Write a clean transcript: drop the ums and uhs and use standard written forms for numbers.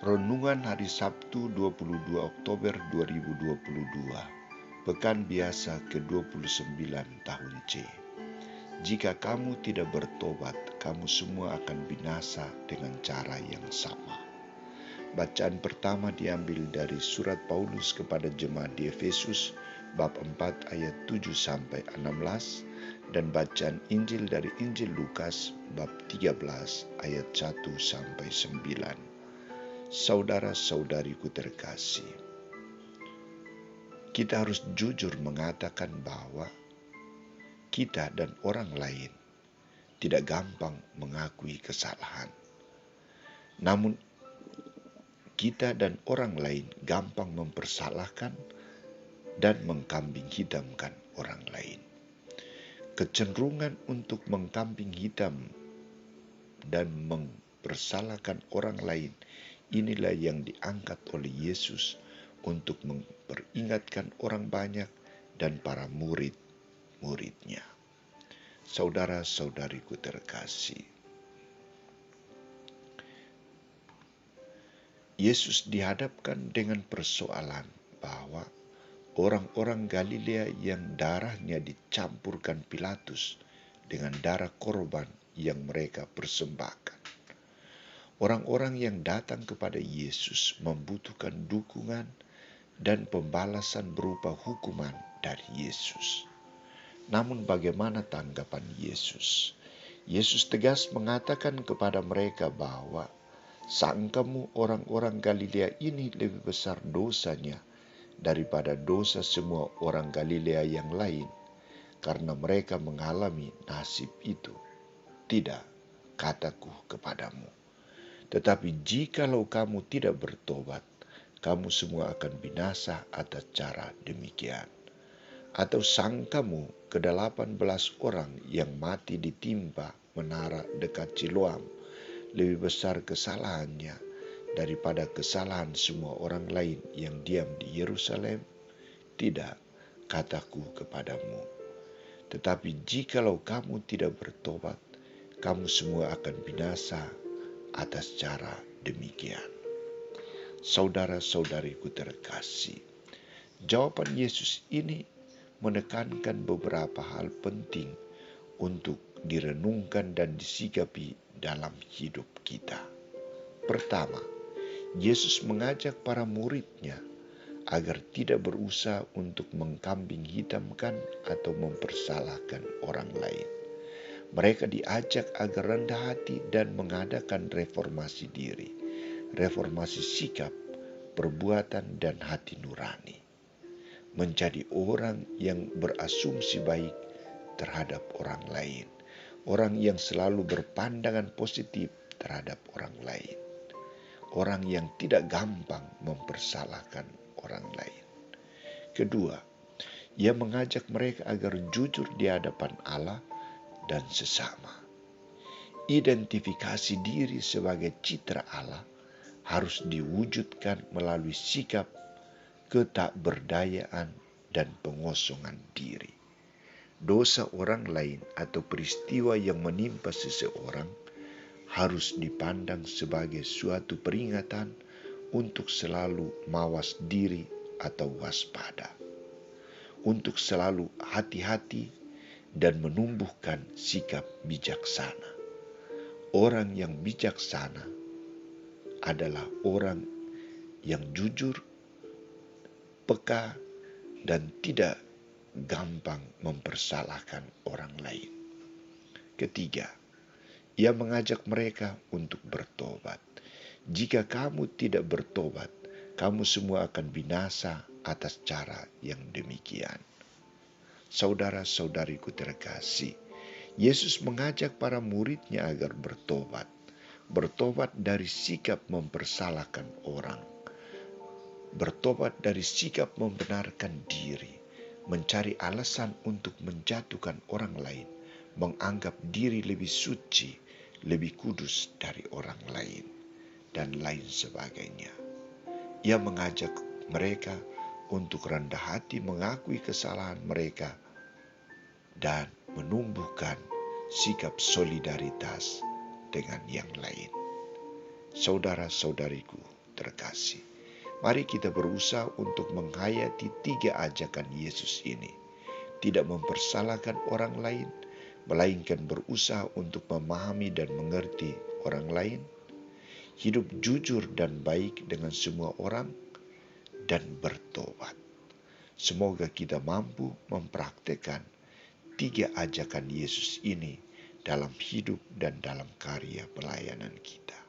Renungan hari Sabtu 22 Oktober 2022, Pekan Biasa ke-29 tahun C. Jika kamu tidak bertobat, kamu semua akan binasa dengan cara yang sama. Bacaan pertama diambil dari surat Paulus kepada jemaat di Efesus, bab 4 ayat 7-16, dan bacaan Injil dari Injil Lukas, bab 13 ayat 1-9. Saudara-saudariku terkasih, kita harus jujur mengatakan bahwa kita dan orang lain tidak gampang mengakui kesalahan. Namun, kita dan orang lain gampang mempersalahkan dan mengkambing hitamkan orang lain. Kecenderungan untuk mengkambing hitam dan mempersalahkan orang lain, inilah yang diangkat oleh Yesus untuk memperingatkan orang banyak dan para murid-muridnya. Saudara-saudariku terkasih, Yesus dihadapkan dengan persoalan bahwa orang-orang Galilea yang darahnya dicampurkan Pilatus dengan darah korban yang mereka persembahkan. Orang-orang yang datang kepada Yesus membutuhkan dukungan dan pembalasan berupa hukuman dari Yesus. Namun bagaimana tanggapan Yesus? Yesus tegas mengatakan kepada mereka bahwa sangkamu orang-orang Galilea ini lebih besar dosanya daripada dosa semua orang Galilea yang lain, karena mereka mengalami nasib itu. Tidak, kataku kepadamu. Tetapi jikalau kamu tidak bertobat, kamu semua akan binasa atas cara demikian. Atau sangkamu ke-18 orang yang mati ditimpa menara dekat Siloam lebih besar kesalahannya daripada kesalahan semua orang lain yang diam di Yerusalem? Tidak, kataku kepadamu. Tetapi jikalau kamu tidak bertobat, kamu semua akan binasa atas cara demikian. Saudara-saudariku terkasih, jawaban Yesus ini menekankan beberapa hal penting untuk direnungkan dan disikapi dalam hidup kita. Pertama, Yesus mengajak para muridnya agar tidak berusaha untuk mengkambing hitamkan atau mempersalahkan orang lain. Mereka diajak agar rendah hati dan mengadakan reformasi diri, reformasi sikap, perbuatan, dan hati nurani. Menjadi orang yang berasumsi baik terhadap orang lain, orang yang selalu berpandangan positif terhadap orang lain, orang yang tidak gampang mempersalahkan orang lain. Kedua, ia mengajak mereka agar jujur di hadapan Allah dan sesama. Identifikasi diri sebagai citra Allah harus diwujudkan melalui sikap ketakberdayaan dan pengosongan diri. Dosa orang lain atau peristiwa yang menimpa seseorang harus dipandang sebagai suatu peringatan untuk selalu mawas diri atau waspada, untuk selalu hati-hati dan menumbuhkan sikap bijaksana. Orang yang bijaksana adalah orang yang jujur, peka, dan tidak gampang mempersalahkan orang lain. Ketiga, ia mengajak mereka untuk bertobat. Jika kamu tidak bertobat, kamu semua akan binasa atas cara yang demikian. Saudara-saudariku terkasih, Yesus mengajak para muridnya agar bertobat. Bertobat dari sikap mempersalahkan orang. Bertobat dari sikap membenarkan diri, mencari alasan untuk menjatuhkan orang lain, menganggap diri lebih suci, lebih kudus dari orang lain, dan lain sebagainya. Ia mengajak mereka untuk rendah hati mengakui kesalahan mereka dan menumbuhkan sikap solidaritas dengan yang lain. Saudara-saudariku terkasih. Mari kita berusaha untuk menghayati 3 ajakan Yesus ini. Tidak mempersalahkan orang lain, melainkan berusaha untuk memahami dan mengerti orang lain. Hidup jujur dan baik dengan semua orang, dan bertobat. Semoga kita mampu mempraktekkan 3 ajakan Yesus ini dalam hidup dan dalam karya pelayanan kita.